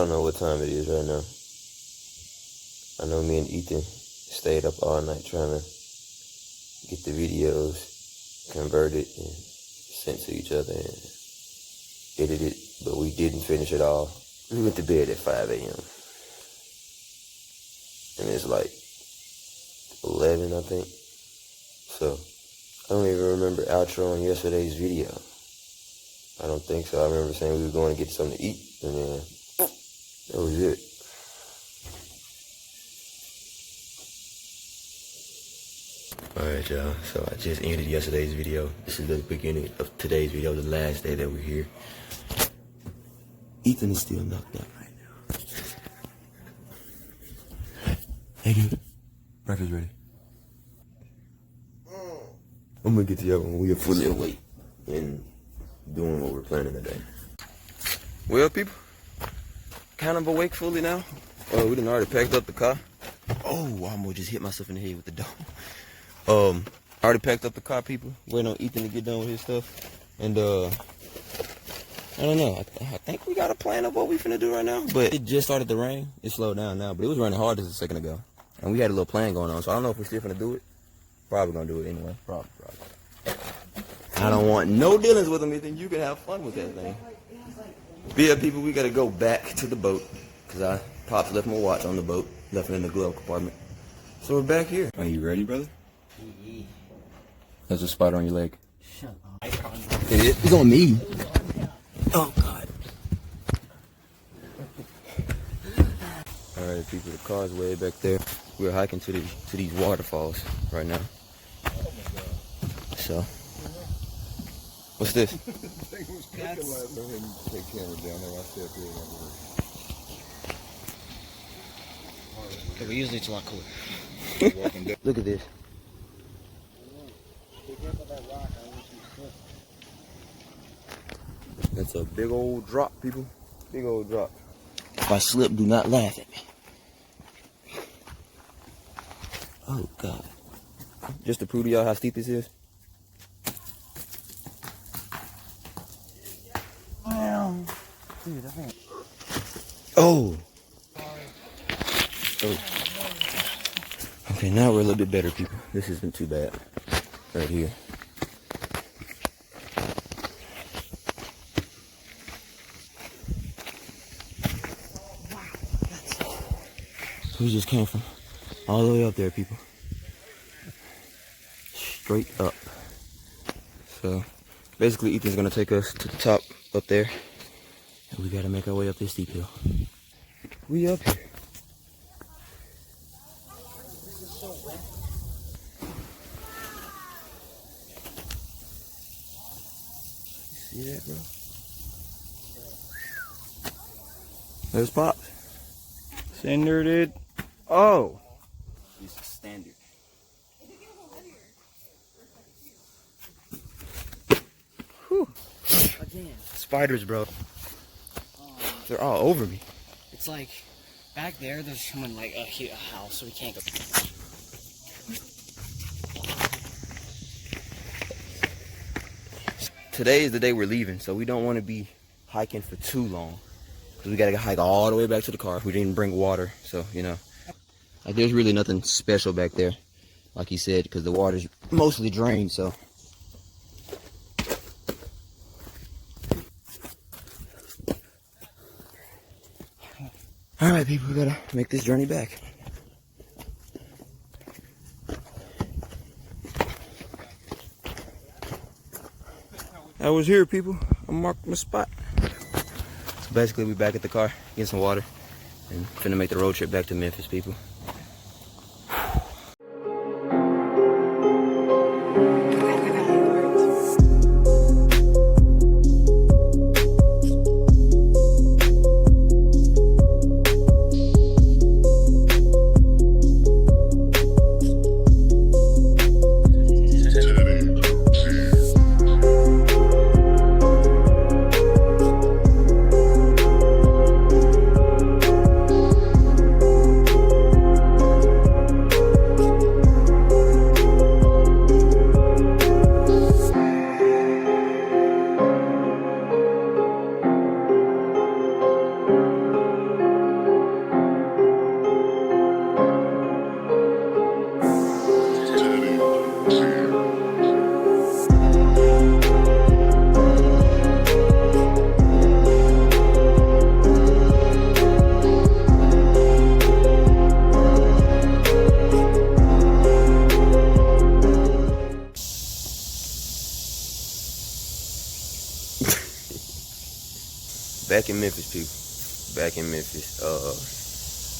don't know what time it is right now. I know me and Ethan stayed up all night trying to get the videos converted and sent to each other and edited, but we didn't finish it all. We went to bed at 5 a.m. and it's like 11, I think. So I don't even remember outroing yesterday's video. I don't think so. I remember saying we were going to get something to eat, and then that was it. Alright, y'all. So I just ended yesterday's video. This is the beginning of today's video, the last day that we're here. Ethan is still knocked out right now. Hey, dude. Breakfast ready. I'm gonna get to y'all when we are fully awake and doing what we're planning today. Well, people, kind of awake fully now. We done already packed up the car. Oh, I almost just hit myself in the head with the door. Already packed up the car, people. Waiting on Ethan to get done with his stuff. And, I don't know. I think we got a plan of what we finna do right now. But it just started to rain. It slowed down now. But it was raining hard just a second ago. And we had a little plan going on. So I don't know if we're still finna do it. Probably gonna do it anyway. Probably. I don't want no dealings with them, Ethan. You can have fun with that thing. But yeah, people, we gotta go back to the boat. Because Pops left my watch on the boat. Left it in the glove compartment. So we're back here. Are you ready, brother? There's a spider on your leg. Shut up. It's on me. Oh, God. Alright, people, the car's way back there. We're hiking to these waterfalls right now. So, what's this? Take camera down there. I said Okay, but usually it's a lot cooler. Look at this. That's a big old drop, people. Big old drop. If I slip, do not laugh at me. Oh, God. Just to prove to y'all how steep this is. Dude, I think. Oh. Oh. Okay, now we're a little bit better, people. This isn't too bad. Right here. We just came from all the way up there, people. Straight up. So, basically, Ethan's gonna take us to the top up there. And we gotta make our way up this steep hill. We up here. This is so wet. You see that, bro? There's Pop. Cinder, dude. Oh. He's standard. Whew. Again. Spiders, bro. They're all over me. It's like back there. There's someone like a house, so we can't go. Today is the day we're leaving, so we don't want to be hiking for too long. Because we got to hike all the way back to the car. We didn't bring water, so, you know. Like, there's really nothing special back there, like he said, because the water's mostly drained, so. All right, people, we gotta make this journey back. I was here, people. I marked my spot. So basically, we back at the car, getting some water, and finna make the road trip back to Memphis, people. Back in Memphis, people. Back in Memphis.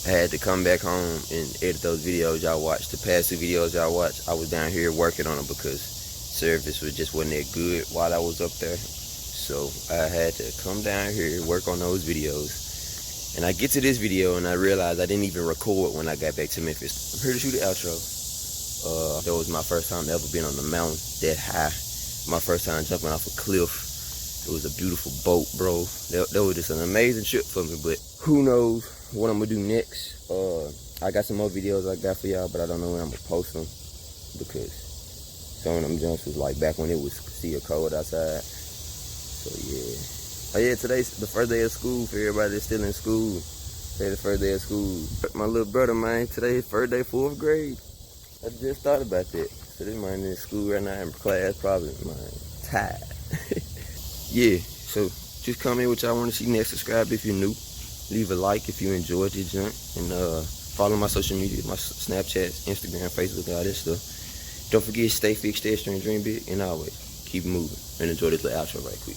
I had to come back home and edit those videos y'all watched. The past 2 videos y'all watched, I was down here working on them because service wasn't that good while I was up there. So I had to come down here, work on those videos. And I get to this video and I realized I didn't even record when I got back to Memphis. I'm here to shoot the outro. That was my first time ever being on the mountain that high. My first time jumping off a cliff. It was a beautiful boat, bro. That was just an amazing trip for me, but who knows what I'm gonna do next. I got some more videos I got for y'all, but I don't know when I'm gonna post them because some of them jumps was like back when it was still cold outside. So yeah. Oh yeah, today's the first day of school for everybody that's still in school. Today's the first day of school. My little brother, man, today's first day 4th grade. I just thought about that. So this man in school right now in class, probably, man, tired. Yeah, so just comment what y'all want to see next. Subscribe if you're new. Leave a like if you enjoyed this junk. And follow my social media, my Snapchat, Instagram, Facebook, all this stuff. Don't forget, stay fixed, stay strong, dream big, and always keep moving. And enjoy this little outro right quick.